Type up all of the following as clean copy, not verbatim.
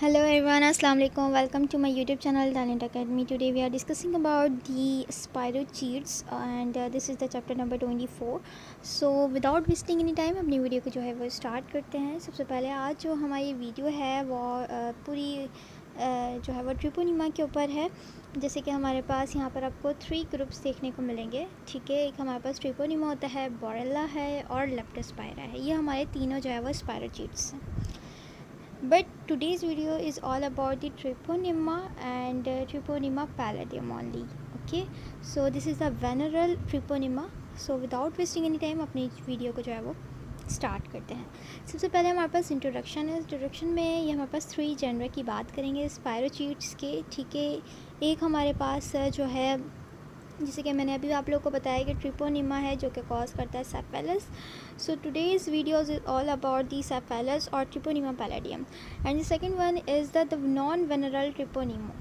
Hello everyone, Assalamu alaikum. Welcome to my YouTube channel Talent Academy. Today we are discussing about the spiral cheats and this is the chapter number 24. So without wasting any time अपनी video को जो है वो start करते हैं। सबसे पहले आज जो हमारी वीडियो है वो पूरी जो है वो ट्रिपोनिमा के ऊपर है। जैसे कि हमारे पास यहाँ पर आपको 3 ग्रुप्स देखने को मिलेंगे, ठीक है। एक हमारे पास ट्रिपोनिमा होता है, बोरेला है और लेप्टोस्पायरा है। ये हमारे तीनों जो है वो स्पाइरल चीट्स हैं। But today's video is all about the Treponema and Treponema palladium only. Okay, so this is the venereal Treponema. So without wasting any time अपनी वीडियो को जो है वो स्टार्ट करते हैं। सबसे पहले हमारे पास इंट्रोडक्शन है। इंट्रोडक्शन में ये हमारे पास 3 जेनर की बात करेंगे स्पायरोचीट्स के, ठीक है। एक हमारे पास जो है, जैसे कि मैंने अभी आप लोगों को बताया कि ट्रिपोनिमा है जो कि कॉज करता है syphilis. So today's videos is all about the syphilis और treponema pallidum and the second one is the non venereal treponema.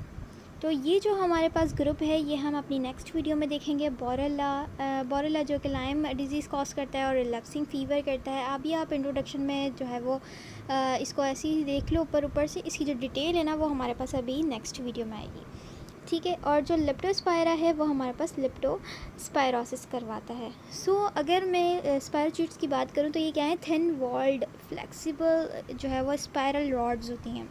तो ये जो हमारे पास ग्रुप है ये हम अपनी नेक्स्ट वीडियो में देखेंगे। बोरेला जो कि लाइम डिजीज़ कॉज करता है और रिलैप्सिंग फ़ीवर करता है। अभी आप इंट्रोडक्शन में जो है वो इसको ऐसे ही देख लो ऊपर से। इसकी जो डिटेल है ना वो हमारे पास अभी नेक्स्ट वीडियो में आएगी, ठीक है। और जो लेप्टोस्पायरा है वो हमारे पास लेप्टोस्पायरोसिस करवाता है। सो अगर मैं स्पायरोचीट्स की बात करूँ तो ये क्या है, थिन वॉल्ड फ्लेक्सिबल जो है वो स्पायरल रॉड्स होती हैं,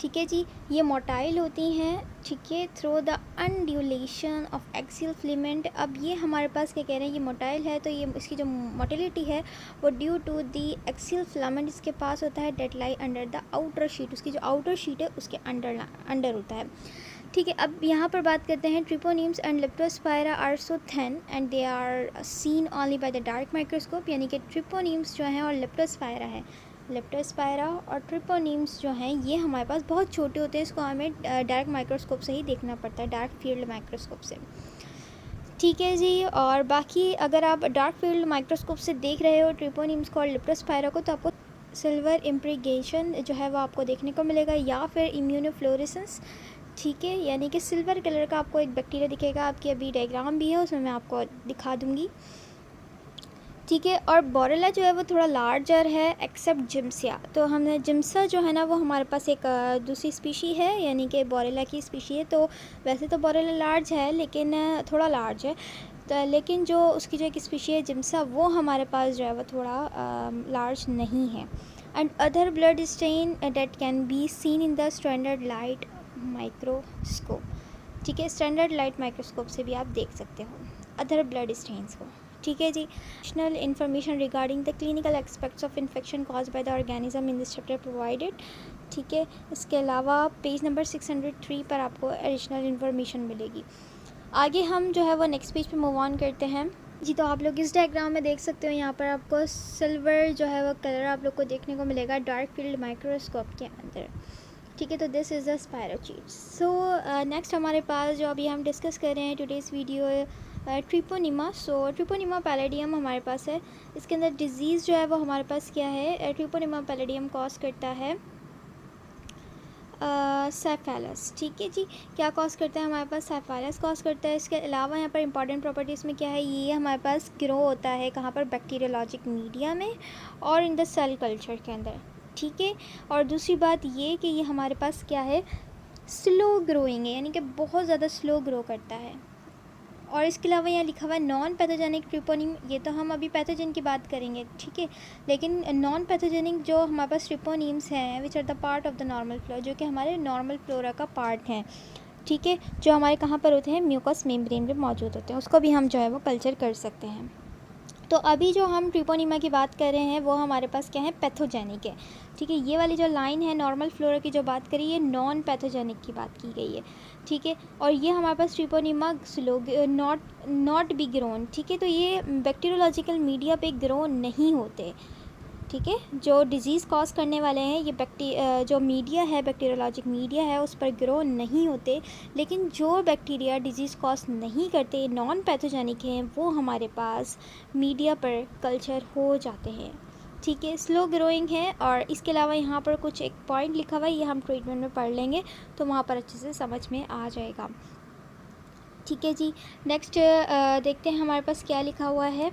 ठीक है जी। ये मोटाइल होती हैं, ठीक है, through the undulation of axial filament. अब ये हमारे पास क्या कह रहे हैं, ये मोटाइल है तो ये इसकी जो मोटिलिटी है वो due to the axial filament इसके पास होता है that lie under the outer sheath. उसकी जो आउटर शीट है उसके अंडर होता है, ठीक है। अब यहाँ पर बात करते हैं treponemes and leptospira are so thin and they are seen only by the dark microscope. यानी कि ट्रिपोनिम्स जो हैं और लेप्टोस्पायरा है, लेप्टोस्पायरा और ट्रिपोनिम्स जो हैं ये हमारे पास बहुत छोटे होते हैं। इसको हमें डार्क माइक्रोस्कोप से ही देखना पड़ता है, डार्क फील्ड माइक्रोस्कोप से, ठीक है जी। और बाकी अगर आप डार्क फील्ड माइक्रोस्कोप से देख रहे हो ट्रिपोनिम्स को और लेप्टोस्पायरा को तो आपको सिल्वर इम्प्रीगेशन जो है वो आपको देखने को मिलेगा या फिर इम्यूनोफ्लोरेसेंस, ठीक है। यानी कि सिल्वर कलर का आपको एक बैक्टीरिया दिखेगा। आपकी अभी डायग्राम भी है उसमें मैं आपको दिखा दूँगी, ठीक है। और बोरेला जो है वो थोड़ा लार्जर है एक्सेप्ट जिम्सिया। तो हमने जिम्सा जो है ना वो हमारे पास एक दूसरी स्पीशी है, यानी कि बोरेला की स्पीशी है। तो वैसे तो बोरेला लार्ज है लेकिन थोड़ा लार्ज है, तो लेकिन जो उसकी जो एक स्पीशी है जिम्सा वो हमारे पास जो है वो थोड़ा लार्ज नहीं है। And other blood stain that can be seen in the standard light microscope, ठीक है। स्टैंडर्ड लाइट माइक्रोस्कोप से भी आप देख सकते हो अदर ब्लड स्टेन्स को, ठीक है जी। Additional information regarding the clinical aspects of infection cause by the organism in this chapter provided, ठीक है। इसके अलावा पेज नंबर 603 पर आपको एडिशनल इन्फॉर्मेशन मिलेगी। आगे हम जो है वो नेक्स्ट पेज पे मूव ऑन करते हैं जी। तो आप लोग इस डायग्राम में देख सकते हो, यहाँ पर आपको सिल्वर जो है वो कलर आप लोग को देखने को मिलेगा डार्क फील्ड माइक्रोस्कोप के अंदर, ठीक है। तो this is the spirochaetes. So next हमारे पास जो अभी हम डिस्कस कर रहे हैं टुडेज़ वीडियो ट्रिपोनिमा। सो ट्रिपोनिमा पैलेडियम हमारे पास है। इसके अंदर डिजीज़ जो है वो हमारे पास क्या है, ट्रिपोनिमा पैलेडियम कॉज करता है सेफेलस, ठीक है जी। क्या कॉज करता है हमारे पास, सेफेलस कॉज करता है। इसके अलावा यहाँ पर इंपॉर्टेंट प्रॉपर्टीज़ में क्या है, ये हमारे पास ग्रो होता है कहाँ पर, बैक्टीरियोलॉजिक मीडिया में और इन द सेल कल्चर के अंदर, ठीक है। और दूसरी बात ये कि ये हमारे पास क्या है, स्लो ग्रोइंग है, यानी कि बहुत ज़्यादा स्लो ग्रो करता है। और इसके अलावा यहाँ लिखा हुआ है नॉन पैथोजेनिक ट्रिपोनिम। ये तो हम अभी पैथोजन की बात करेंगे, ठीक है। लेकिन नॉन पैथोजेनिक जो हमारे पास ट्रिपोनिम्स हैं which are the part of the normal flora, जो कि हमारे नॉर्मल फ्लोरा का पार्ट हैं, ठीक है। जो हमारे कहाँ पर होते हैं, म्यूकस मेम्ब्रेन में मौजूद होते हैं, उसको भी हम जो है वो कल्चर कर सकते हैं। तो अभी जो हम ट्रिपोनिमा की बात कर रहे हैं वो हमारे पास क्या है, पैथोजेनिक है, ठीक है। ये वाली जो लाइन है नॉर्मल फ्लोरा की जो बात करी ये नॉन पैथोजेनिक की बात की गई है, ठीक है। और ये हमारे पास Treponema slow not be grown, ठीक है। तो ये बैक्टीरियोलॉजिकल मीडिया पे ग्रो नहीं होते, ठीक है। जो डिज़ीज़ कॉज करने वाले हैं ये जो मीडिया है, बैक्टीरियोलॉजिक मीडिया है, उस पर ग्रो नहीं होते। लेकिन जो बैक्टीरिया डिज़ीज़ कॉज नहीं करते, नॉन पैथोजेनिक हैं, वो हमारे पास मीडिया पर कल्चर हो जाते हैं, ठीक है। स्लो ग्रोइंग है। और इसके अलावा यहाँ पर कुछ एक पॉइंट लिखा हुआ है, ये हम ट्रीटमेंट में पढ़ लेंगे तो वहाँ पर अच्छे से समझ में आ जाएगा, ठीक है जी। नेक्स्ट देखते हैं हमारे पास क्या लिखा हुआ है।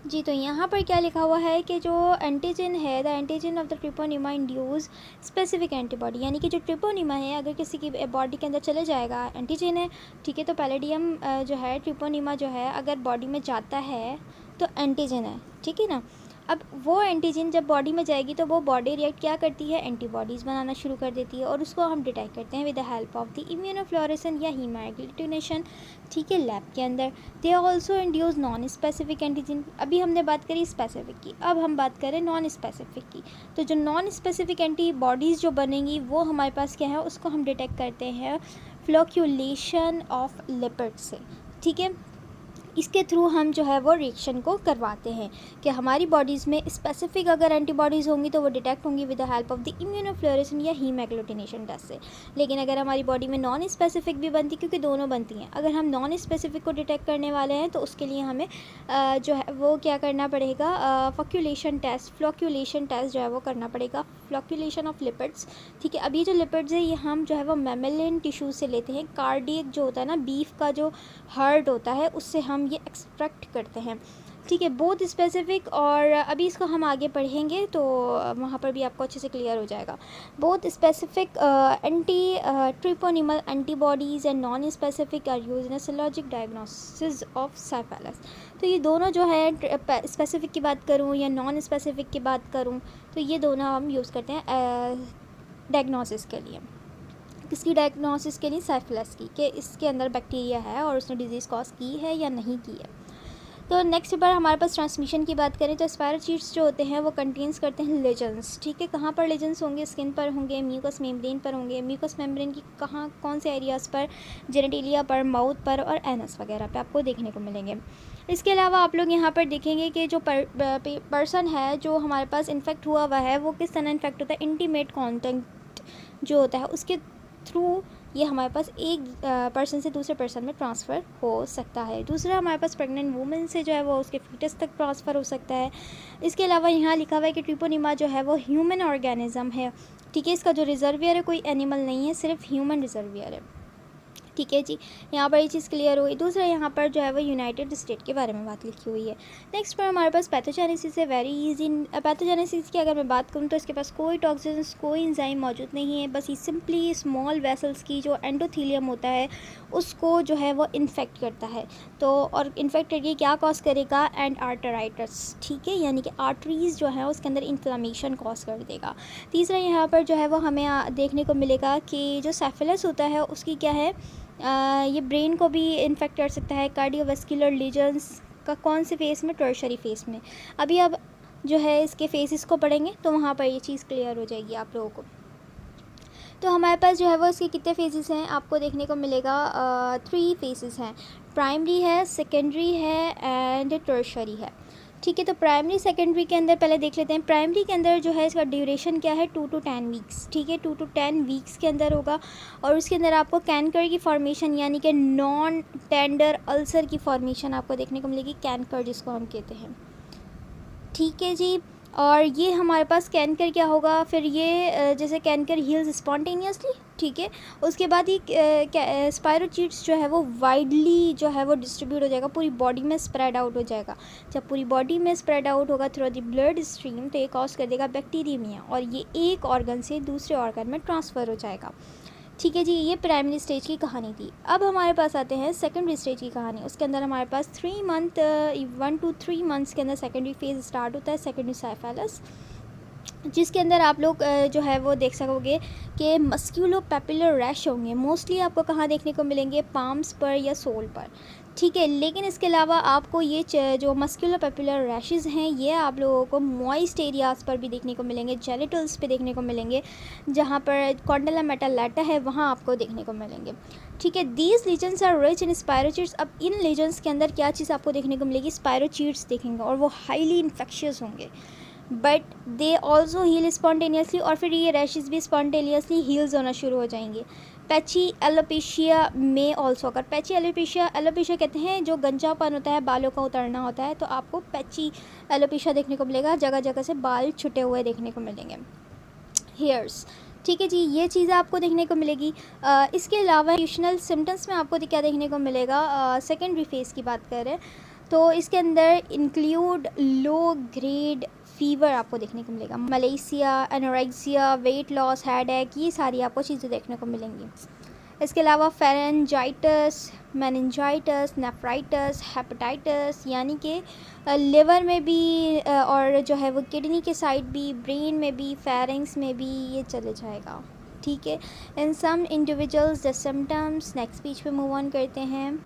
जी, तो यहाँ पर क्या लिखा हुआ है कि जो एंटीजन है, the antigen of the treponema induce specific antibody, यानी कि जो ट्रिपोनिमा है अगर किसी की बॉडी के अंदर चले जाएगा, एंटीजन है, ठीक है। तो पैलेडियम जो है, ट्रिपोनिमा जो है अगर बॉडी में जाता है तो एंटीजन है, ठीक है ना। अब वो एंटीजन जब बॉडी में जाएगी तो वो बॉडी रिएक्ट क्या करती है, एंटीबॉडीज़ बनाना शुरू कर देती है, और उसको हम डिटेक्ट करते हैं with the help of the immunofluorescence या हीमाग्लूटिनेशन, ठीक है, लैब के अंदर। They also induce non specific antigen. अभी हमने बात करी स्पेसिफिक की, अब हम बात करें नॉन स्पेसिफिक की। तो जो नॉन स्पेसिफिक एंटीबॉडीज़ जो बनेंगी वो हमारे पास क्या है, उसको हम डिटेक्ट करते हैं फ्लोक्यूलेशन ऑफ लिपिड से, ठीक है। इसके थ्रू हम जो है वो रिएक्शन को करवाते हैं कि हमारी बॉडीज़ में स्पेसिफिक अगर एंटीबॉडीज़ होंगी तो वो डिटेक्ट होंगी with the help of the immunofluorescence या हीमैग्लूटिनेशन टेस्ट से। लेकिन अगर हमारी बॉडी में नॉन स्पेसिफिक भी बनती, क्योंकि दोनों बनती हैं, अगर हम नॉन स्पेसिफिक को डिटेक्ट करने वाले हैं तो उसके लिए हमें जो है वो क्या करना पड़ेगा, फ्लोक्यूलेशन टेस्ट जो है वो करना पड़ेगा, फ्लोक्यूलेशन ऑफ लिपिड्स, ठीक है। अब ये जो लिपिड्स है ये हम जो है वो मैमेलियन टिश्यू से लेते हैं। कार्डियक जो होता है ना, बीफ का जो हार्ट होता है, उससे हम ये एक्सट्रैक्ट करते हैं, ठीक है। बहुत स्पेसिफिक, और अभी इसको हम आगे पढ़ेंगे तो वहाँ पर भी आपको अच्छे से क्लियर हो जाएगा। बहुत specific anti treponemal antibodies and non specific are use in serologic diagnosis of syphilis. तो ये दोनों जो है, स्पेसिफिक की बात करूँ या नॉन स्पेसिफिक की बात करूँ, तो ये दोनों हम यूज़ करते हैं डायग्नोसिस के लिए। किसकी डायग्नोसिस के लिए, साइफिलिस की, कि इसके अंदर बैक्टीरिया है और उसने डिजीज़ कॉज की है या नहीं की है। तो नेक्स्ट बार हमारे पास ट्रांसमिशन की बात करें तो स्पायरोचीट्स जो होते हैं वो कंटेन्स करते हैं लेजेंड्स, ठीक है। कहाँ पर लेजेंड्स होंगे, स्किन पर होंगे, म्यूकस मेम्ब्रेन पर होंगे। म्यूकस मेम्ब्रेन की कहाँ, कौन से एरियाज़ पर, जेनेटिलिया पर, माउथ पर और एनस वगैरह पे आपको देखने को मिलेंगे। इसके अलावा आप लोग यहाँ पर देखेंगे कि जो पर्सन है जो हमारे पास इन्फेक्ट हुआ हुआ है वो किस तरह इन्फेक्ट होता है, इंटीमेट कॉन्टेक्ट जो होता है उसके थ्रू ये हमारे पास एक पर्सन से दूसरे पर्सन में ट्रांसफ़र हो सकता है। दूसरा हमारे पास प्रेग्नेंट वूमेन से जो है वो उसके फीटस तक ट्रांसफ़र हो सकता है। इसके अलावा यहाँ लिखा हुआ है कि ट्रिपोनिमा जो है वो ह्यूमन ऑर्गेनिज्म है, ठीक है। इसका जो रिजर्वियर है कोई एनिमल नहीं है, सिर्फ ह्यूमन रिजर्वियर है, ठीक है जी। यहाँ पर ये चीज़ क्लियर हुई। दूसरा यहाँ पर जो है वो यूनाइटेड स्टेट के बारे में बात लिखी हुई है। नेक्स्ट पर हमारे पास पैथोजेनेसिस है, वेरी इजी। पैथोजेनेसिस की अगर मैं बात करूँ तो इसके पास कोई टॉक्सिन्स, कोई एंजाइम मौजूद नहीं है, बस ये सिंपली स्मॉल वेसल्स की जो एंडोथीलियम होता है उसको जो है वो इन्फेक्ट करता है। तो और इन्फेक्ट करके क्या कॉज करेगा, एंड आर्टराइटिस, ठीक है, यानी कि आर्टरीज़ जो है उसके अंदर इन्फ्लामेशन कॉज कर देगा। तीसरा यहाँ पर जो है वो हमें देखने को मिलेगा कि जो साइफिलिस होता है उसकी क्या है, ये ब्रेन को भी इन्फेक्ट कर सकता है। कार्डियोवास्कुलर लीजन्स का कौन से फेस में, टर्शरी फेस में। अभी अब जो है इसके फेसेस को पढ़ेंगे तो वहाँ पर ये चीज़ क्लियर हो जाएगी आप लोगों को। तो हमारे पास जो है वो इसके कितने फेसेस हैं आपको देखने को मिलेगा, 3 फेसेस हैं। प्राइमरी है, सेकेंडरी है एंड टर्शरी है, ठीक है। तो प्राइमरी सेकेंडरी के अंदर पहले देख लेते हैं। प्राइमरी के अंदर जो है इसका ड्यूरेशन क्या है, 2 to 10 वीक्स, ठीक है। 2 to 10 वीक्स के अंदर होगा, और उसके अंदर आपको कैंकर की फॉर्मेशन यानी कि नॉन टेंडर अल्सर की फॉर्मेशन आपको देखने को मिलेगी, कैंकर जिसको हम कहते हैं, ठीक है जी। और ये हमारे पास कैंकर क्या होगा फिर, ये जैसे कैंकर हील्स स्पॉन्टेनियसली, ठीक है। उसके बाद ये स्पायरोचीट्स जो है वो वाइडली जो है वो डिस्ट्रीब्यूट हो जाएगा, पूरी बॉडी में स्प्रेड आउट हो जाएगा। जब पूरी बॉडी में स्प्रेड आउट होगा थ्रू द ब्लड स्ट्रीम तो ये कॉज कर देगा बैक्टीरियमिया, और ये एक ऑर्गन से दूसरे ऑर्गन में ट्रांसफ़र हो जाएगा, ठीक है जी। ये प्राइमरी स्टेज की कहानी थी। अब हमारे पास आते हैं सेकेंडरी स्टेज की कहानी। उसके अंदर हमारे पास 1 to 3 मंथ्स के अंदर सेकेंडरी फेज स्टार्ट होता है, सेकेंडरी साइफिलिस, जिसके अंदर आप लोग जो है वो देख सकोगे कि मस्क्यूलो पेपुलर रैश होंगे। मोस्टली आपको कहाँ देखने को मिलेंगे, पाम्स पर या सोल पर, ठीक है। लेकिन इसके अलावा आपको ये जो मस्क्यूलो पेपुलर रैशेज़ हैं ये आप लोगों को मॉइस्ट एरियाज़ पर भी देखने को मिलेंगे, जेनिटल्स पे देखने को मिलेंगे, जहाँ पर कॉन्डला मेटालेटा है वहाँ आपको देखने को मिलेंगे, ठीक है। These lesions are rich in spirochetes. अब इन लीजन्स के अंदर क्या चीज़ आपको देखने को मिलेगी, स्पायरोचीट्स देखेंगे, और वो हाईली इन्फेक्शियस होंगे, but they also heal spontaneously, और फिर ये रैशेज़ भी स्पॉन्टेनियसली हील्स होना शुरू हो जाएंगे। पैची एलोपेशिया में ऑल्सो अगर, पैची एलोपेशिया कहते हैं जो गंजापन होता है, बालों का उतरना होता है, तो आपको पैची एलोपेशिया देखने को मिलेगा, जगह जगह से बाल छुटे हुए देखने को मिलेंगे, हेयर्स, ठीक है जी। ये चीज़ें आपको देखने को मिलेगी। इसके अलावा एडिशनल सिम्टम्स में आपको क्या देखने को मिलेगा, सेकेंडरी फेज़ की बात करें तो इसके अंदर इंक्लूड लो ग्रेड फीवर आपको देखने को मिलेगा, Malaysia, anorexia, weight loss, headache, ये सारी आपको चीज़ें देखने को मिलेंगी। इसके अलावा फेरेंजाइटिस, मेनिंजाइटिस, नेफ्राइटिस, हेपेटाइटिस, यानी कि लिवर में भी और जो है वो किडनी के साइड भी, ब्रेन में भी, फेरेंक्स में भी ये चले जाएगा। ठीक है, in some individuals the symptoms. Next page पे मूव ऑन करते हैं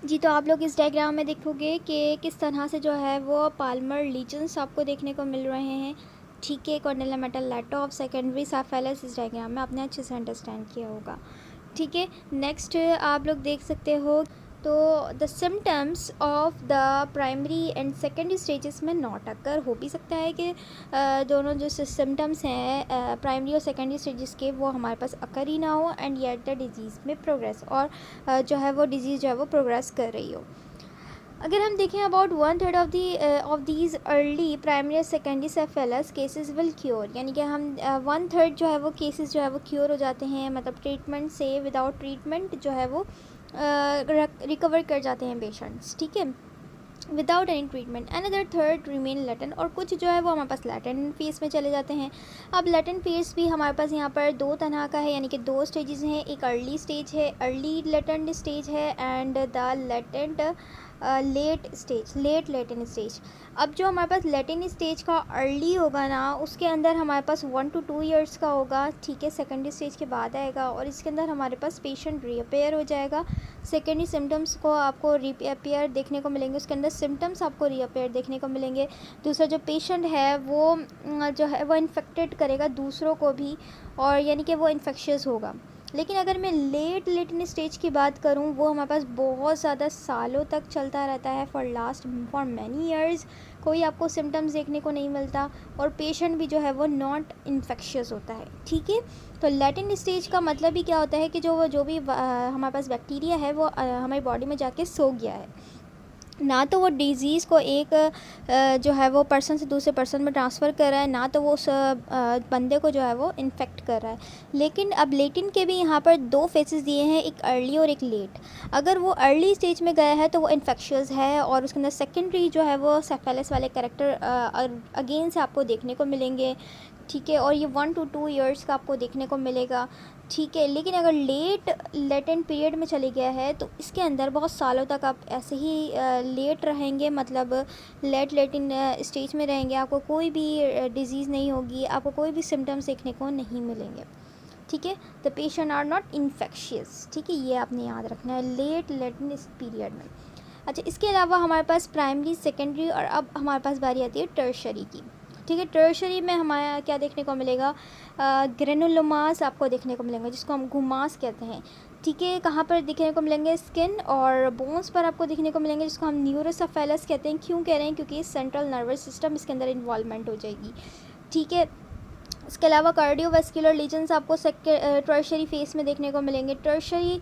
जी। तो आप लोग इस डायग्राम में देखोगे कि किस तरह से जो है वो पाल्मर लीजन्स आपको देखने को मिल रहे हैं। ठीक है, कॉर्नेलिया मेटालेटॉफ सेकेंडरी साफेलस इस डायग्राम में आपने अच्छे से अंडरस्टैंड किया होगा। ठीक है, नेक्स्ट आप लोग देख सकते हो तो the symptoms of the primary and secondary stages में नॉट अकर। हो भी सकता है कि दोनों जो सिम्टम्स हैं प्राइमरी और सेकेंडरी स्टेजेस के वो हमारे पास अकर ही ना हो, एंड येट द डिजीज़ में प्रोग्रेस, और जो है वो डिजीज़ जो है वो प्रोग्रेस कर रही हो। अगर हम देखें about 1/3 of these early primary secondary syphilis cases will cure, यानी कि हम 1/3 जो है वो केसेस जो है वो क्योर हो जाते हैं, मतलब ट्रीटमेंट से, विदाउट ट्रीटमेंट जो है वो रिकवर कर जाते हैं पेशेंट्स। ठीक है, without any treatment. Another third remain latent, और कुछ जो है वो हमारे पास लेटेंट फेज में चले जाते हैं। अब लेटेंट फेज भी हमारे पास यहाँ पर दो तरह का है, यानी कि दो स्टेजेस हैं। एक अर्ली स्टेज है, अर्ली लेटेंट स्टेज है, and the latent late latent stage. अब जो हमारे पास लेटेंट स्टेज का अर्ली होगा ना, उसके अंदर हमारे पास 1 to 2 ईयर्स का होगा। ठीक है, सेकेंडरी स्टेज के बाद आएगा, और इसके अंदर हमारे पास पेशेंट रीअपेयर हो जाएगा। सेकेंडरी सिम्टम्स को आपको रीअपेयर देखने को मिलेंगे, उसके अंदर सिम्टम्स आपको रीअपेयर देखने को मिलेंगे। दूसरा जो पेशेंट है वो जो है वो इन्फेक्टेड करेगा दूसरों को भी, और यानी कि वो इन्फेक्शियस होगा। लेकिन अगर मैं लेटेंट स्टेज की बात करूं, वो हमारे पास बहुत ज़्यादा सालों तक चलता रहता है, फॉर मैनी ईयर्स कोई आपको सिम्टम्स देखने को नहीं मिलता, और पेशेंट भी जो है वो नॉट इन्फेक्शियस होता है। ठीक है, तो लेटेंट स्टेज का मतलब ही क्या होता है कि जो भी हमारे पास बैक्टीरिया है वो हमारी बॉडी में जाके सो गया है, ना तो वो डिज़ीज़ को एक जो है वो पर्सन से दूसरे पर्सन में ट्रांसफ़र कर रहा है, ना तो वो उस बंदे को जो है वो इन्फेक्ट कर रहा है। लेकिन अब लेटेंट के भी यहाँ पर दो फेसेस दिए हैं, एक अर्ली और एक लेट। अगर वो अर्ली स्टेज में गया है तो वो इन्फेक्शियस है, और उसके अंदर सेकेंडरी जो है वो सेफेलस वाले कैरेक्टर अगेन से आपको देखने को मिलेंगे। ठीक है, और ये 1 to 2 ईयर्स का आपको देखने को मिलेगा। ठीक है, लेकिन अगर लेटेंट पीरियड में चले गया है तो इसके अंदर बहुत सालों तक आप ऐसे ही लेट रहेंगे, मतलब लेटेंट स्टेज में रहेंगे, आपको कोई भी डिजीज़ नहीं होगी, आपको कोई भी सिम्टम्स देखने को नहीं मिलेंगे। ठीक है, the patient are not infectious. ठीक है, ये आपने याद रखना है लेटेंट पीरियड में। अच्छा, इसके अलावा हमारे पास प्राइमरी, सेकेंडरी, और अब हमारे पास बारी आती है टर्शरी की। ठीक है, टर्शरी में हमारा क्या देखने को मिलेगा, ग्रेनुलोमास आपको देखने को मिलेंगे, जिसको हम घुमास कहते हैं। ठीक है, कहाँ पर देखने को मिलेंगे, स्किन और बोन्स पर आपको देखने को मिलेंगे, जिसको हम न्यूरोसेफेलस कहते हैं। क्यों कह रहे हैं, क्योंकि सेंट्रल नर्वस सिस्टम इसके अंदर इन्वॉल्वमेंट हो जाएगी। ठीक है, इसके अलावा कार्डियोवैस्कुलर लीजन्स आपको टर्शरी फेस में देखने को मिलेंगे। Tertiary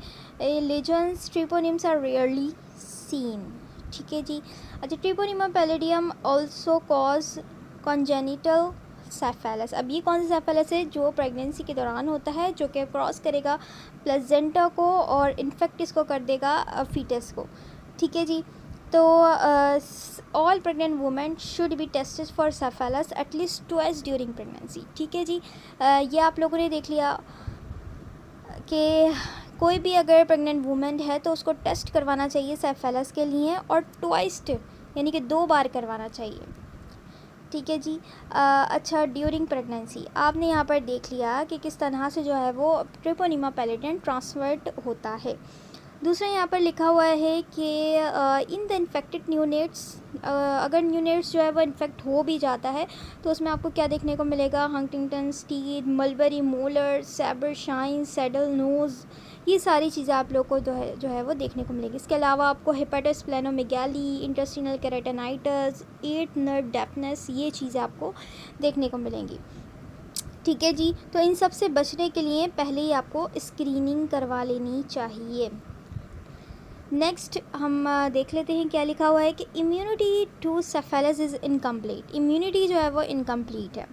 lesions treponemes are rarely seen. ठीक है जी। अच्छा, treponema pallidum also cause congenital syphilis. अब ये कौन सा सेफेलस है, जो प्रेगनेंसी के दौरान होता है, जो कि क्रॉस करेगा प्लेजेंटा को और इन्फेक्ट इसको कर देगा फीटस को। ठीक है जी। तो all pregnant women should be tested for syphilis at least twice during pregnancy. ठीक है जी। ये आप लोगों ने देख लिया कि कोई भी अगर प्रेग्नेंट वुमेन है तो उसको टेस्ट करवाना चाहिए सेफेलस के लिए, और ट्वाइस यानी कि 2 बार करवाना चाहिए। ठीक है जी। अच्छा, ड्यूरिंग प्रेगनेंसी आपने यहाँ पर देख लिया कि किस तरह से जो है वो ट्रिपोनिमा पैलिडियम ट्रांसफर्ड होता है। दूसरा यहाँ पर लिखा हुआ है कि इन द इन्फेक्टेड न्यूनेट्स, अगर न्यूनेट्स जो है वो इन्फेक्ट हो भी जाता है तो उसमें आपको क्या देखने को मिलेगा, Huntington's teeth, mulberry molar, sabre shin, saddle nose, ये सारी चीज़ें आप लोग को जो है वो देखने को मिलेगी। इसके अलावा आपको हेपेटोस्प्लेनोमेगाली, इंटेस्टिनल केराटिनाइटिस, एट नर्व डेफनेस, ये चीज़ें आपको देखने को मिलेंगी। ठीक है जी। तो इन सब से बचने के लिए पहले ही आपको स्क्रीनिंग करवा लेनी चाहिए। नेक्स्ट हम देख लेते हैं क्या लिखा हुआ है कि immunity to syphilis is incomplete. Immunity जो है वो इनकम्प्लीट है।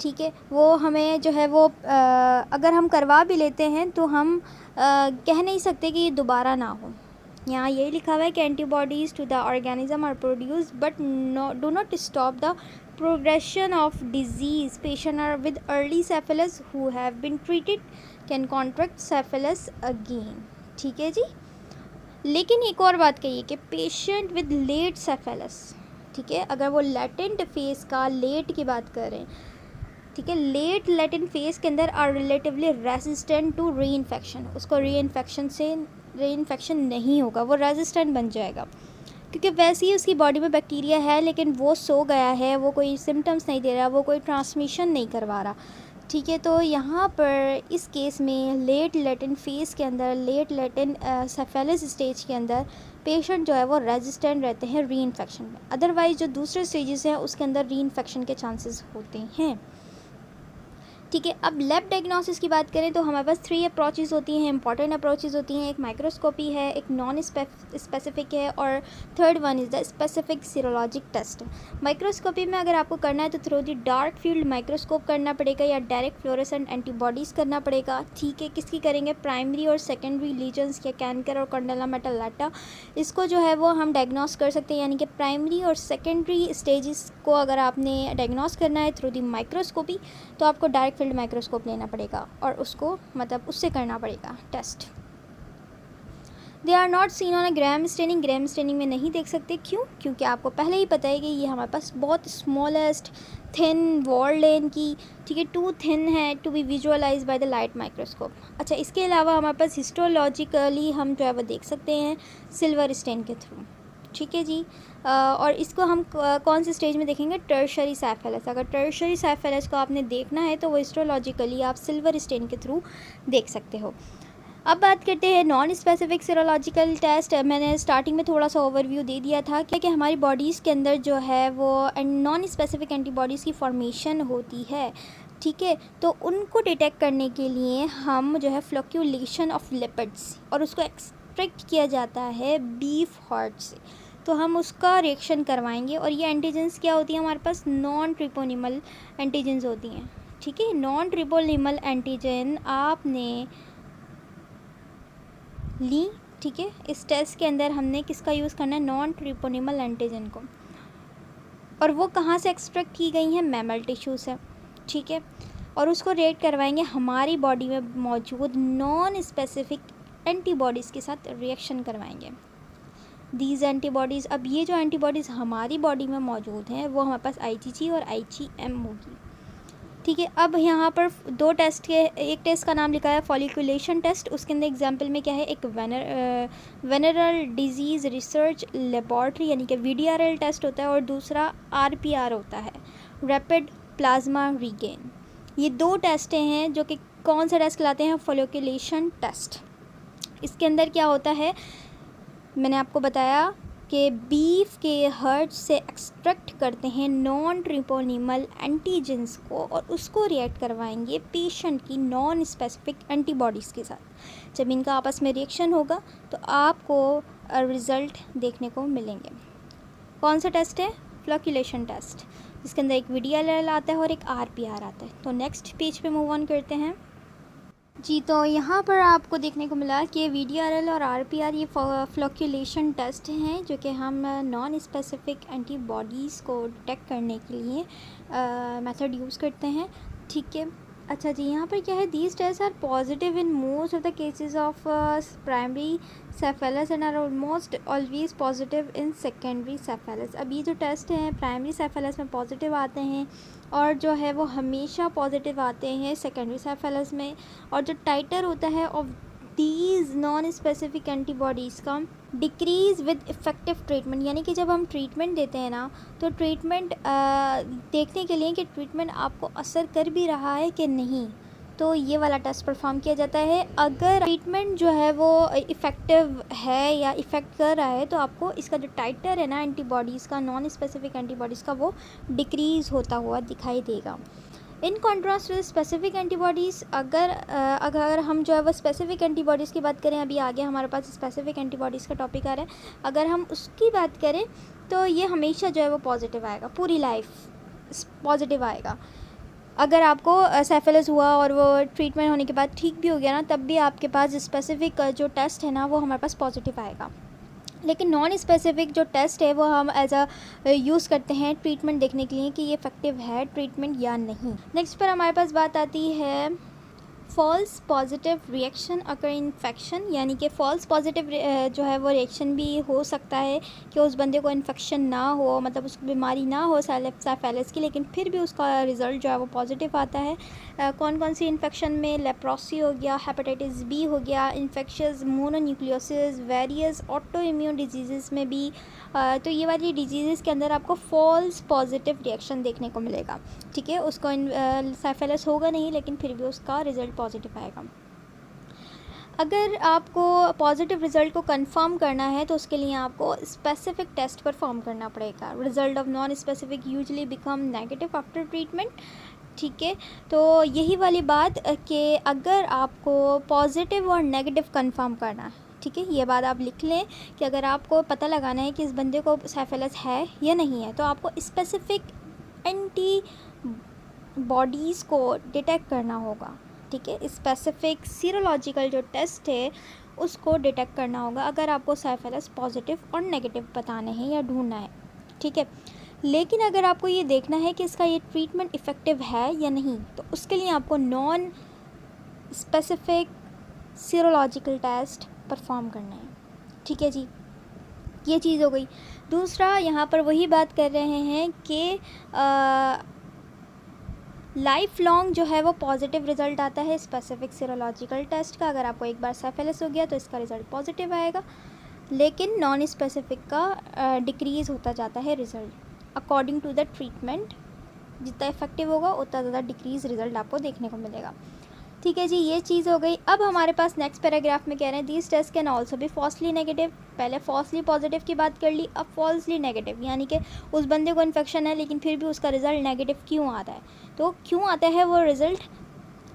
ठीक है, वो हमें जो है वो अगर हम करवा भी लेते हैं तो हम कह नहीं सकते कि ये दोबारा ना हो। यहाँ यही लिखा हुआ है कि antibodies to the organism are produce but do not stop the progression of disease. Patient are with early syphilis who have been treated can contract syphilis again. ठीक है जी. लेकिन एक और बात कही कि पेशेंट विद लेट सेफेलस, ठीक है, अगर वो लेटेंट फेज का लेट की बात करें, ठीक है, लेट लेटेंट फेज के अंदर are relatively resistant to reinfection. उसको री इन्फेक्शन नहीं होगा, वो रेजिस्टेंट बन जाएगा क्योंकि वैसे ही उसकी बॉडी में बैक्टीरिया है लेकिन वो सो गया है, वो कोई सिम्टम्स नहीं दे रहा, वो कोई ट्रांसमिशन नहीं करवा रहा. ठीक है, तो यहाँ पर इस केस में लेट लेटेंट फेज़ के अंदर, लेट लेटेंट सेफेलस स्टेज के अंदर पेशेंट जो है वो रेजिस्टेंट रहते हैं री इन्फेक्शन में. अदरवाइज़ जो दूसरे स्टेजेस हैं उसके अंदर री इन्फेक्शन के चांसेस होते हैं. ठीक है, अब लैब डायग्नोसिस की बात करें तो हमारे पास 3 अप्रोचेज़ होती हैं, इंपॉर्टेंट अप्रोचेज़ होती हैं. एक माइक्रोस्कोपी है, एक नॉन स्पेसिफिक है और third one is the specific serologic test. Microscopy में अगर आपको करना है तो through the dark field microscope करना पड़ेगा या डायरेक्ट फ्लोरेसेंट एंटीबॉडीज़ करना पड़ेगा. ठीक है, किसकी करेंगे? प्राइमरी और सेकेंडरी लीजन्स या कैंकर और कंडेला मेटालाटा, इसको जो है वो हम डायग्नोस कर सकते हैं. यानी कि प्राइमरी और सेकेंडरी स्टेजेस को अगर आपने डायग्नोस करना है थ्रू दी माइक्रोस्कोपी तो आपको डायरेक्ट फील्ड माइक्रोस्कोप लेना पड़ेगा और उसको मतलब उससे करना पड़ेगा test. They are not seen on a gram staining. Gram staining में नहीं देख सकते. क्यों? क्योंकि आपको पहले ही पता है कि ये हमारे पास बहुत स्मॉलेस्ट थिन वॉल्ड है इनकी. ठीक है, टू थिन है to be visualise by the light microscope. अच्छा, इसके अलावा हमारे पास हिस्टोलॉजिकली हम जो है वो देख सकते हैं सिल्वर स्टेन के थ्रू. ठीक है जी. और इसको हम कौन से स्टेज में देखेंगे? टर्शरी साइफेलस. अगर टर्शरी साइफेलस को आपने देखना है तो वो हिस्टोलॉजिकली आप सिल्वर स्टेन के थ्रू देख सकते हो. अब बात करते हैं नॉन स्पेसिफिक सीरोलॉजिकल टेस्ट. मैंने स्टार्टिंग में थोड़ा सा ओवरव्यू दे दिया था कि हमारी बॉडीज़ के अंदर जो है वो नॉन स्पेसिफिक एंटीबॉडीज़ की फॉर्मेशन होती है. ठीक है, तो उनको डिटेक्ट करने के लिए हम जो है फ्लोक्यूलेशन ऑफ लिपिड्स और उसको एक्सट्रैक्ट किया जाता है बीफ हार्ट से, तो हम उसका रिएक्शन करवाएंगे. और ये एंटीजेंस क्या होती है हमारे पास? नॉन ट्रिपोनिमल एंटीजेंस होती हैं. ठीक है, नॉन ट्रिपोनिमल एंटीजन आपने ली. ठीक है, इस टेस्ट के अंदर हमने किसका यूज़ करना है? नॉन ट्रिपोनिमल एंटीजन को. और वो कहाँ से एक्सट्रैक्ट की गई हैं? मैमल टिश्यू से. ठीक है, और उसको रिएक्ट करवाएंगे हमारी बॉडी में मौजूद नॉन स्पेसिफिक एंटीबॉडीज़ के साथ रिएक्शन करवाएंगे. दीज एंटीबॉडीज़, अब ये जो एंटीबॉडीज़ हमारी बॉडी में मौजूद हैं वो हमारे पास IgG और IgM होगी. ठीक है, अब यहाँ पर 2 टेस्ट के, एक टेस्ट का नाम लिखा है फॉलिकुलेशन टेस्ट. उसके अंदर एग्जाम्पल में क्या है? एक वेनरल डिजीज़ रिसर्च लेबॉर्ट्री यानी कि VDRL टेस्ट होता है और दूसरा RPR होता है, रैपिड प्लाज्मा रीगेन. ये 2 टेस्टें हैं जो कि कौन सा टेस्ट कहलाते हैं? फॉलिकुलेशन टेस्ट. इसके अंदर क्या होता है? मैंने आपको बताया कि बीफ के हर्ट से एक्सट्रैक्ट करते हैं नॉन ट्रिपोनिमल एंटीजेंस को और उसको रिएक्ट करवाएंगे पेशेंट की नॉन स्पेसिफिक एंटीबॉडीज़ के साथ. जब इनका आपस में रिएक्शन होगा तो आपको रिज़ल्ट देखने को मिलेंगे. कौन सा टेस्ट है? फ्लोक्यूलेशन टेस्ट, जिसके अंदर एक VDRL आता है और एक RPR आता है. तो नेक्स्ट पेज पे मूव ऑन करते हैं जी. तो यहाँ पर आपको देखने को मिला कि VDRL और RPR ये फ्लोक्यूलेशन टेस्ट हैं जो कि हम नॉन स्पेसिफिक एंटीबॉडीज़ को डिटेक्ट करने के लिए मेथड यूज़ करते हैं. ठीक है, अच्छा जी, यहाँ पर क्या है? These tests are positive in most of the cases of primary syphilis and are almost always positive in secondary syphilis. अब ये जो टेस्ट हैं प्राइमरी सेफेलस में पॉजिटिव आते हैं और जो है वो हमेशा पॉजिटिव आते हैं सेकेंडरी सेफेलस में. और जो टाइटर होता है of these non specific antibodies का डिक्रीज़ विद इफ़ेक्टिव ट्रीटमेंट. यानी कि जब हम ट्रीटमेंट देते हैं ना तो ट्रीटमेंट देखने के लिए कि ट्रीटमेंट आपको असर कर भी रहा है कि नहीं, तो ये वाला टेस्ट परफॉर्म किया जाता है. अगर ट्रीटमेंट जो है वो इफ़ेक्टिव है या इफ़ेक्ट कर रहा है तो आपको इसका जो टाइटर है ना एंटीबॉडीज़ का, नॉन स्पेसिफिक एंटीबॉडीज़ का, वो डिक्रीज़ होता हुआ दिखाई देगा. In contrast to specific antibodies, अगर हम जो है वो स्पेसिफिक एंटीबॉडीज़ की बात करें, अभी आगे हमारे पास स्पेसिफिक एंटीबॉडीज़ का टॉपिक आ रहा है, अगर हम उसकी बात करें तो ये हमेशा जो है वो पॉजिटिव आएगा, पूरी लाइफ पॉजिटिव आएगा. अगर आपको सेफेलस हुआ और वो ट्रीटमेंट होने के बाद ठीक भी हो गया ना, तब भी आपके पास स्पेसिफिक जो टेस्ट है ना वो हमारे पास पॉजिटिव आएगा. लेकिन नॉन स्पेसिफिक जो टेस्ट है वो हम एज अ यूज़ करते हैं ट्रीटमेंट देखने के लिए कि ये इफेक्टिव है ट्रीटमेंट या नहीं। नेक्स्ट पर हमारे पास बात आती है false positive reaction occur infection, यानी कि फ़ॉल्स पॉजिटिव जो है वो रिएक्शन भी हो सकता है कि उस बंदे को इन्फेक्शन ना हो, मतलब उसको बीमारी ना हो साइफेलिस की, लेकिन फिर भी उसका रिज़ल्ट जो है वो पॉजिटिव आता है। कौन कौन सी इन्फेक्शन में? लेप्रोसी हो गया, हेपेटाइटिस बी हो गया, infectious mononucleosis, various auto immune disease में भी। तो ये वाली डिजीज़ के अंदर आपको फॉल्स पॉजिटिव रिएक्शन देखने को मिलेगा। ठीक है, उसको साइफेलिस होगा नहीं, लेकिन फिर भी उसका रिज़ल्ट पॉजिटिव आएगा। अगर आपको पॉजिटिव रिज़ल्ट को कंफर्म करना है तो उसके लिए आपको स्पेसिफिक टेस्ट परफॉर्म करना पड़ेगा। Result of non specific usually become negative after treatment. ठीक है, तो यही वाली बात कि अगर आपको पॉजिटिव और नेगेटिव कंफर्म करना है, ठीक है, ये बात आप लिख लें कि अगर आपको पता लगाना है कि इस बंदे को साइफिलिस है या नहीं है, तो आपको स्पेसिफिक एंटी बॉडीज़ को डिटेक्ट करना होगा। ठीक है, स्पेसिफिक सीरोलॉजिकल जो टेस्ट है उसको डिटेक्ट करना होगा अगर आपको साइफिलिस पॉजिटिव और नेगेटिव बताने हैं या ढूंढना है। ठीक है, लेकिन अगर आपको ये देखना है कि इसका ये ट्रीटमेंट इफ़ेक्टिव है या नहीं, तो उसके लिए आपको non specific serological test perform करना है। ठीक है जी, ये चीज़ हो गई। दूसरा, यहाँ पर वही बात कर रहे हैं कि लाइफ लॉन्ग जो है वो पॉजिटिव रिज़ल्ट आता है स्पेसिफिक सीरोलॉजिकल टेस्ट का। अगर आपको एक बार साइफिलिस हो गया तो इसका रिज़ल्ट पॉजिटिव आएगा, लेकिन नॉन स्पेसिफिक का डिक्रीज़ होता जाता है result according to the treatment. जितना इफेक्टिव होगा उतना ज़्यादा डिक्रीज़ रिज़ल्ट आपको देखने को मिलेगा। ठीक है जी, ये चीज़ हो गई। अब हमारे पास नेक्स्ट पैराग्राफ में कह रहे हैं these test can also be falsely negative. पहले फॉल्सली पॉजिटिव की बात कर ली, अब फॉल्सली नेगेटिव, यानी कि उस बंदे को इन्फेक्शन है लेकिन फिर भी उसका रिज़ल्ट नेगेटिव क्यों आता है। तो क्यों आता है वो रिज़ल्ट?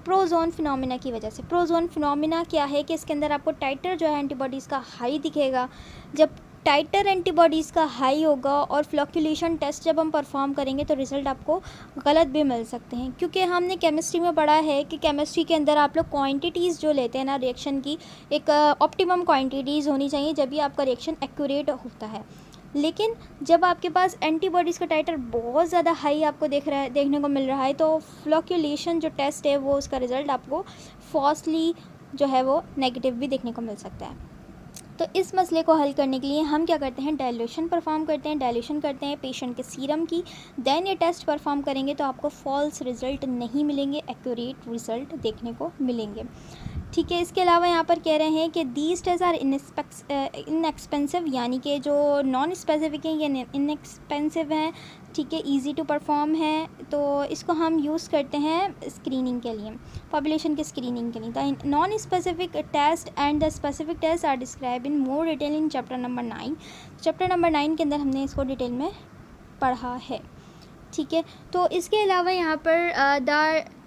प्रोजोन फिनोमिना की वजह से। प्रोजोन फिनोमिना क्या है कि इसके अंदर आपको टाइटर जो है एंटीबॉडीज़ का हाई दिखेगा। जब टाइटर एंटीबॉडीज़ का हाई होगा और फ्लक्चुएशन टेस्ट जब हम परफॉर्म करेंगे तो रिज़ल्ट आपको गलत भी मिल सकते हैं, क्योंकि हमने केमिस्ट्री में पढ़ा है कि केमिस्ट्री के अंदर आप लोग क्वांटिटीज़ जो लेते हैं ना रिएक्शन की, एक ऑप्टिमम क्वांटिटीज़ होनी चाहिए जब भी आपका रिएक्शन एक्यूरेट होता है। लेकिन जब आपके पास एंटीबॉडीज़ का टाइटर बहुत ज़्यादा हाई आपको देखने को मिल रहा है, तो फ्लक्चुएशन जो टेस्ट है वो उसका रिज़ल्ट आपको फॉल्सली जो है वो नेगेटिव भी देखने को मिल सकता है। तो इस मसले को हल करने के लिए हम क्या करते हैं, डाइल्यूशन परफॉर्म करते हैं। डाइल्यूशन करते हैं पेशेंट के सीरम की, देन ये टेस्ट परफॉर्म करेंगे तो आपको फॉल्स रिज़ल्ट नहीं मिलेंगे, एक्यूरेट रिज़ल्ट देखने को मिलेंगे। ठीक है, इसके अलावा यहाँ पर कह रहे हैं कि दीज टेस्ट आर इनएक्सपेंसिव, यानी कि जो नॉन स्पेसिफिक हैं ये इनएक्सपेंसिव हैं। ठीक है, इजी टू परफॉर्म है, तो इसको हम यूज़ करते हैं स्क्रीनिंग के लिए, पॉपुलेशन के स्क्रीनिंग के लिए। The non specific test and the specific test are describe in more detail in chapter number 9। Chapter number 9 के अंदर हमने इसको डिटेल में पढ़ा है। ठीक है, तो इसके अलावा यहाँ पर the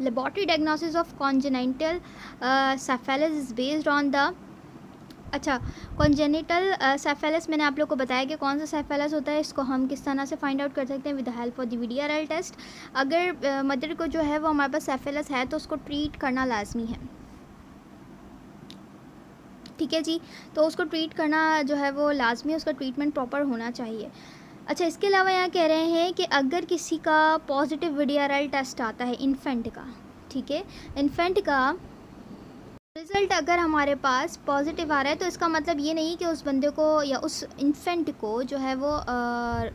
laboratory diagnosis of congenital syphilis is based on the, अच्छा, कॉन्जेनिटल साइफिलिस मैंने आप लोग को बताया कि कौन सा साइफिलिस होता है, इसको हम किस तरह से फाइंड आउट कर सकते हैं with the help of the VDRL test. अगर मदर को जो है वो हमारे पास साइफिलिस है तो उसको ट्रीट करना लाजमी है। ठीक है जी, तो उसको ट्रीट करना जो है वो लाजमी है, उसका ट्रीटमेंट प्रॉपर होना चाहिए। अच्छा, इसके अलावा यहाँ कह रहे हैं कि अगर किसी का पॉजिटिव VDRL टेस्ट आता है इन्फेंट का, ठीक है, इन्फेंट का रिज़ल्ट अगर हमारे पास पॉजिटिव आ रहा है तो इसका मतलब ये नहीं कि उस बंदे को या उस इन्फेंट को जो है वो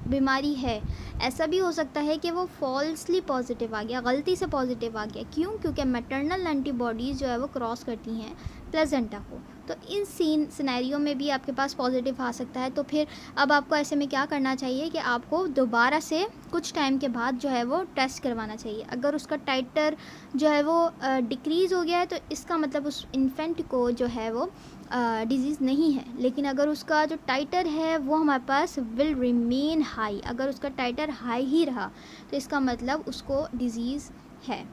बीमारी है। ऐसा भी हो सकता है कि वो फॉल्सली पॉजिटिव आ गया, गलती से पॉजिटिव आ गया। क्यों? क्योंकि मैटरनल एंटीबॉडीज़ जो है वो क्रॉस करती हैं प्लेजेंटा को, तो इन सिनेरियो में भी आपके पास पॉजिटिव आ सकता है। तो फिर अब आपको ऐसे में क्या करना चाहिए कि आपको दोबारा से कुछ टाइम के बाद जो है वो टेस्ट करवाना चाहिए। अगर उसका टाइटर जो है वो डिक्रीज़ हो गया है तो इसका मतलब उस इन्फेंट को जो है वो डिजीज़ नहीं है। लेकिन अगर उसका जो टाइटर है वो हमारे पास विल रिमेन हाई, अगर उसका टाइटर हाई ही रहा तो इसका मतलब उसको डिजीज़ है।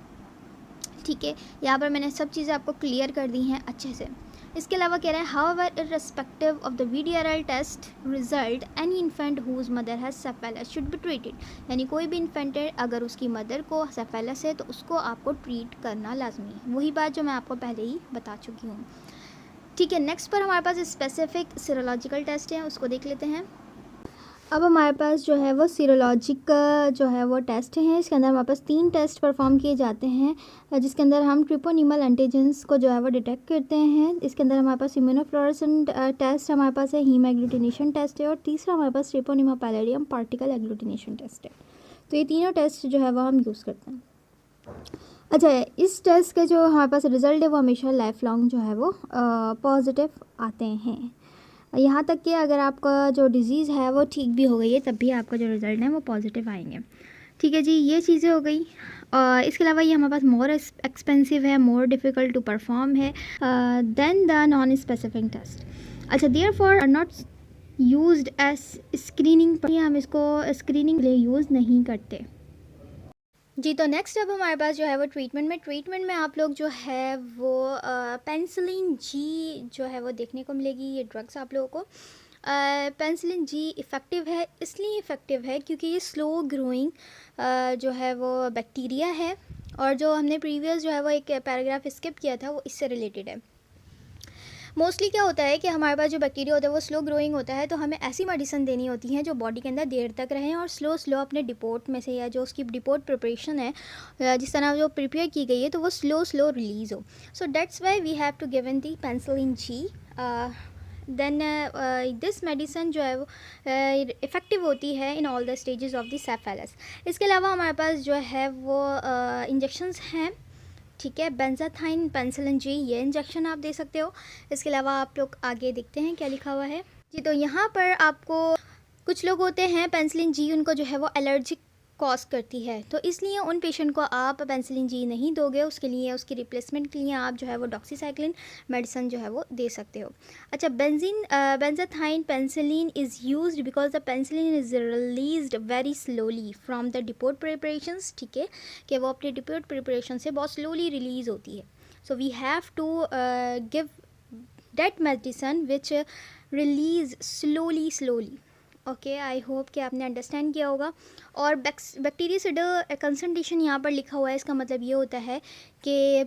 ठीक है, यहाँ पर मैंने सब चीज़ें आपको क्लियर कर दी हैं अच्छे से। इसके अलावा कह रहे हैं however irrespective of the VDRL test result any infant whose mother has syphilis should be treated, यानी कोई भी इन्फेंट अगर उसकी मदर को साइफिलिस है तो उसको आपको ट्रीट करना लाजमी है। वही बात जो मैं आपको पहले ही बता चुकी हूँ। ठीक है, नेक्स्ट पर हमारे पास स्पेसिफिक सीरोलॉजिकल टेस्ट है, उसको देख लेते हैं। अब हमारे पास जो है वो सीरोलॉजिक का जो है वो टेस्ट है। इसके अंदर हमारे पास 3 टेस्ट परफॉर्म किए जाते हैं, जिसके अंदर हम ट्रिपोनिमल एंटीजेंस को जो है वो डिटेक्ट करते हैं। इसके अंदर हमारे पास इम्यूनोफ्लोरेसेंट टेस्ट हमारे पास है, हीम एग्लूटिनेशन टेस्ट है, और तीसरा हमारे पास Treponema palladium particle agglutination test है। तो ये तीनों टेस्ट जो है वो हम यूज़ करते हैं। अच्छा, इस टेस्ट के जो हमारे पास रिज़ल्ट है वो हमेशा लाइफ लॉन्ग जो है वो पॉजिटिव आते हैं। यहाँ तक कि अगर आपका जो डिज़ीज़ है वो ठीक भी हो गई है, तब भी आपका जो रिज़ल्ट है वो पॉजिटिव आएंगे। ठीक है जी, ये चीज़ें हो गई। इसके अलावा ये हमारे पास मोर एक्सपेंसिव है, मोर डिफ़िकल्ट टू परफॉर्म है than the non specific test. अच्छा, therefore are not used as screening, हम इसको स्क्रीनिंग के लिए यूज़ नहीं करते जी। तो नेक्स्ट अब हमारे पास जो है वो ट्रीटमेंट में आप लोग जो है वो पेनिसिलिन जी जो है वो देखने को मिलेगी। ये ड्रग्स आप लोगों को पेनिसिलिन जी इफ़ेक्टिव है, इसलिए इफ़ेक्टिव है क्योंकि ये स्लो ग्रोइंग जो है वो बैक्टीरिया है, और जो हमने प्रीवियस जो है वो एक पैराग्राफ स्किप किया था वो इससे रिलेटेड है। मोस्टली क्या होता है कि हमारे पास जो बैक्टीरिया होता है वो स्लो ग्रोइंग होता है, तो हमें ऐसी मेडिसिन देनी होती है जो बॉडी के अंदर देर तक रहें और स्लो अपने डिपोट में से, या जो उसकी डिपोट प्रिपरेशन है जिस तरह जो प्रिपेयर की गई है, तो वो स्लो रिलीज़ हो। So that's why we have to given the penicillin G. Then this medicine जो है वो इफ़ेक्टिव होती है in all the stages of the syphilis. इसके अलावा हमारे पास जो है वो इंजेक्शंस हैं। ठीक है, बेंजाथाइन पेनिसिलिन जी, ये इंजेक्शन आप दे सकते हो। इसके अलावा आप लोग आगे देखते हैं क्या लिखा हुआ है जी। तो यहाँ पर आपको कुछ लोग होते हैं पेनिसिलिन जी उनको जो है वो एलर्जिक कॉज करती है, तो इसलिए उन पेशेंट को आप पेनिसिलिन जी नहीं दोगे। उसके लिए, उसकी रिप्लेसमेंट के लिए आप जो है वो डॉक्सीसाइक्लिन मेडिसिन जो है वो दे सकते हो। अच्छा, benzathine penicillin is used because the penicillin is released very slowly from the depot preparations. ठीक है, कि वो अपने डिपोट प्रिपरेशन से बहुत स्लोली रिलीज़ होती है। So we have to give that medicine which release slowly. Okay, I hope कि आपने अंडरस्टैंड किया होगा। और बैक्टीरियासिडल कंसंट्रेशन यहाँ पर लिखा हुआ है, इसका मतलब ये होता है कि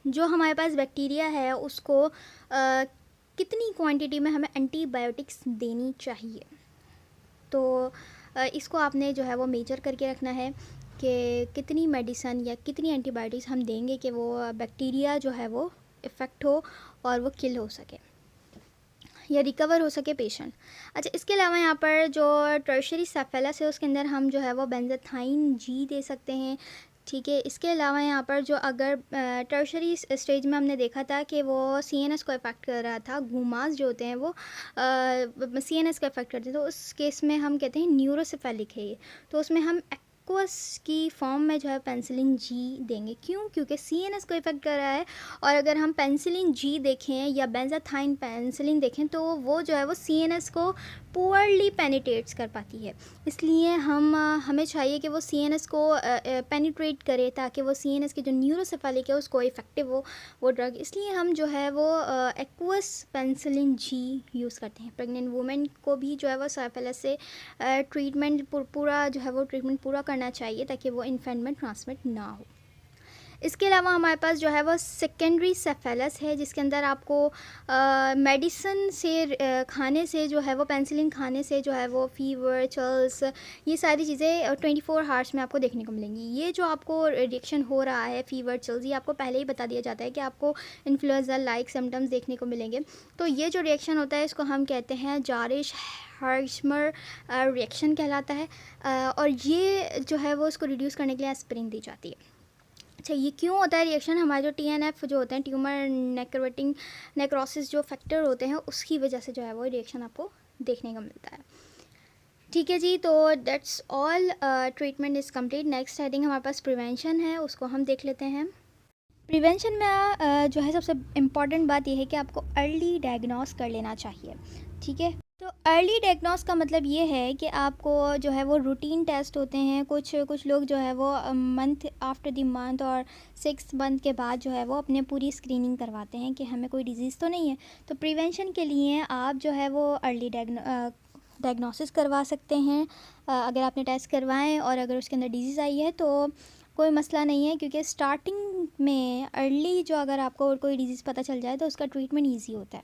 जो हमारे पास बैक्टीरिया है उसको कितनी क्वांटिटी में हमें एंटीबायोटिक्स देनी चाहिए। तो इसको आपने जो है वो मेजर करके रखना है कि कितनी मेडिसिन या कितनी एंटीबायोटिक्स हम देंगे कि वो बैक्टीरिया जो है वो इफ़ेक्ट हो और वो किल हो सके या रिकवर हो सके पेशेंट। अच्छा, इसके अलावा यहाँ पर जो टर्शरी सेफेलस है उसके अंदर हम जो है वो बेंजाथाइन जी दे सकते हैं। ठीक है, इसके अलावा यहाँ पर जो अगर टर्शरी स्टेज में हमने देखा था कि वो सीएनएस को इफ़ेक्ट कर रहा था, गुमास जो होते हैं वो सीएनएस को इफ़ेक्ट करते हैं, तो उस केस में हम कहते हैं न्यूरोसेफेलिक है ये, तो उसमें हम एक्वस की फॉर्म में जो है पेनिसिलिन जी देंगे। क्यों? क्योंकि सीएनएस को इफ़ेक्ट कर रहा है, और अगर हम पेनिसिलिन जी देखें या बेंजाथाइन पेनिसिलिन देखें तो वो जो है वो सीएनएस को पुअरली पेनिट्रेट्स कर पाती है। इसलिए हमें चाहिए कि वो सीएनएस को पेनिट्रेट करे, ताकि वो सीएनएस की जो न्यूरोसेफेलिक है उसको इफ़ेक्टिव हो वो ड्रग। इसलिए हम जो है वो एक्वस पेनिसिलिन जी यूज़ करते हैं। प्रेग्नेंट वुमेन को भी जो है वो सेफेलस से ट्रीटमेंट पूरा जो है वो ट्रीटमेंट पूरा करना चाहिए, ताकि वो इन्फेंट में ट्रांसमिट ना हो। इसके अलावा हमारे पास जो है वो सेकेंडरी सेफेलस है, जिसके अंदर आपको मेडिसिन से खाने से जो है वो पेनिसिलिन खाने से जो है वो फीवर, चल्स, ये सारी चीज़ें 24 हावर्स में आपको देखने को मिलेंगी। ये जो आपको रिएक्शन हो रहा है, फीवर, चल्स, ये आपको पहले ही बता दिया जाता है कि आपको इन्फ्लुएंजा लाइक सिम्टम्स देखने को मिलेंगे। तो ये जो रिएक्शन होता है इसको हम कहते हैं जारिश हर्शमर रिएक्शन कहलाता है, और ये जो है वो इसको रिड्यूस करने के लिए एस्पिरिन दी जाती है। अच्छा, ये क्यों होता है रिएक्शन? हमारे जो टीएनएफ जो होते हैं, ट्यूमर नेक्रोसिस जो फैक्टर होते हैं, उसकी वजह से जो है वो रिएक्शन आपको देखने को मिलता है। ठीक है जी, तो that's all, treatment is complete. Next heading हमारे पास प्रिवेंशन है, उसको हम देख लेते हैं। प्रिवेंशन में जो है सबसे इम्पॉर्टेंट बात यह है कि आपको अर्ली डायग्नोस कर लेना चाहिए। ठीक है, तो अर्ली डायग्नोस का मतलब ये है कि आपको जो है वो रूटीन टेस्ट होते हैं। कुछ लोग जो है वो मंथ आफ्टर द मंथ और 6 मंथ के बाद जो है वो अपने पूरी स्क्रीनिंग करवाते हैं कि हमें कोई डिज़ीज़ तो नहीं है। तो प्रिवेंशन के लिए आप जो है वो अर्ली डायग्नोसिस करवा सकते हैं। अगर आपने टेस्ट करवाएं और अगर उसके अंदर डिजीज़ आई है तो कोई मसला नहीं है, क्योंकि स्टार्टिंग में अर्ली जो अगर आपको और कोई डिजीज़ पता चल जाए तो उसका ट्रीटमेंट ईजी होता है।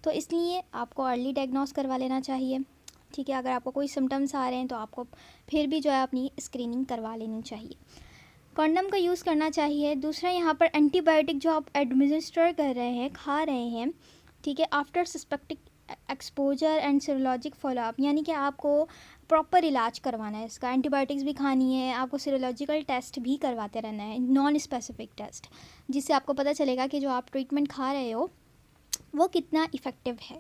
तो इसलिए आपको अर्ली डायग्नोस करवा लेना चाहिए, ठीक है। अगर आपको कोई सिम्टम्स आ रहे हैं तो आपको फिर भी जो है अपनी स्क्रीनिंग करवा लेनी चाहिए। कंडोम का यूज़ करना चाहिए। दूसरा, यहाँ पर एंटीबायोटिक जो आप एडमिनिस्टर कर रहे हैं, खा रहे हैं, ठीक है, after suspected exposure and सीरोलॉजिक follow up, यानी कि आपको प्रॉपर इलाज करवाना है इसका। एंटीबायोटिक्स भी खानी है, आपको सीरोलॉजिकल टेस्ट भी करवाते रहना है, नॉन स्पेसिफिक टेस्ट, जिससे आपको पता चलेगा कि जो आप ट्रीटमेंट खा रहे हो वो कितना इफ़ेक्टिव है,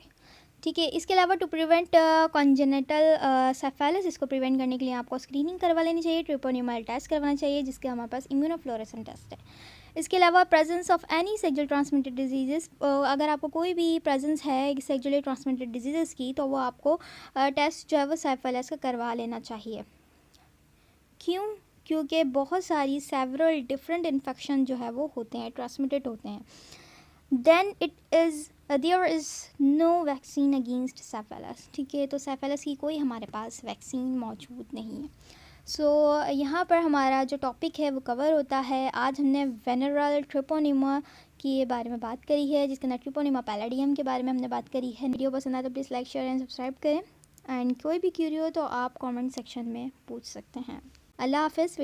ठीक है। इसके अलावा टू प्रिवेंट कॉन्जेनिटल सेफेलिस, इसको प्रिवेंट करने के लिए आपको स्क्रीनिंग करवा लेनी चाहिए, ट्रिपोनिमल टेस्ट करवाना चाहिए, जिसके हमारे पास इम्यूनोफ्लोरेसेंस टेस्ट है। इसके अलावा presence of any sexual transmitted disease, अगर आपको कोई भी प्रेजेंस है सेक्सुअली ट्रांसमिटेड डिजीज़ की, तो वो आपको टेस्ट जो है वो सेफेलिस का करवा लेना चाहिए। क्यों? क्योंकि बहुत सारी सेवरल डिफरेंट इन्फेक्शन जो है वो होते हैं, ट्रांसमिटेड होते हैं। Then there is no vaccine against syphilis, ठीक है। तो सेफेलिस की कोई हमारे पास वैक्सीन मौजूद नहीं है। सो यहाँ पर हमारा जो टॉपिक है वो कवर होता है। आज हमने वेनेरल ट्रिपोनिमा के बारे में बात करी है, जिसके अंदर ट्रिपोनिमा पैलाडियम के बारे में हमने बात करी है। वीडियो पसंद आए तो please like, share and subscribe करें, एंड कोई भी क्यूरी हो तो आप कमेंट सेक्शन में पूछ सकते हैं। अल्लाह हाफ़िज़।